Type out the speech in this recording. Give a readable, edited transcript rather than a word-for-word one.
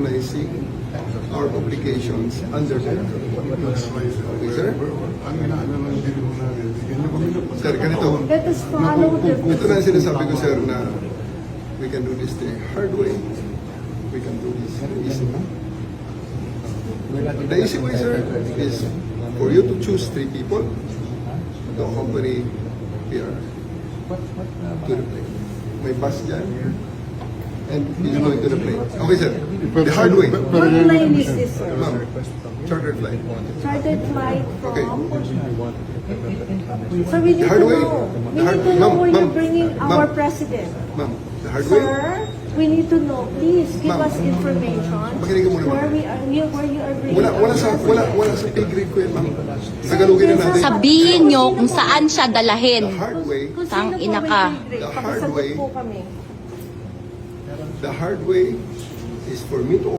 recognizing our obligations under the okay, sir? Sir, ganito. Let us follow the Ito na ang sinasabi ko, sir, na we can do this the hard way. We can do this the easy way. The easy way, sir, is for you to choose 3 people to accompany here to the plane. May bus dyan, and he's going to the plane. Okay, sir. The hard way. What plane is this, sir? Ma'am, chartered flight. Chartered flight Okay. from? So we need hard to way. know. We The hard- need to know Ma'am, where you're ma'am, bringing ma'am. our president. Ma'am, the hard way. Sir, we need to know. Please give Ma'am. us information Makinig ka muna, ma'am. where you are bringing Wala sa pay grade ko yan, ma'am. Tagalogin na natin. Sabihin nyo kung saan siya The dalahin. hard way, Kung sino Tang po ina may ka. grade, The hard pakisagot way. po kami. the hard way is for me to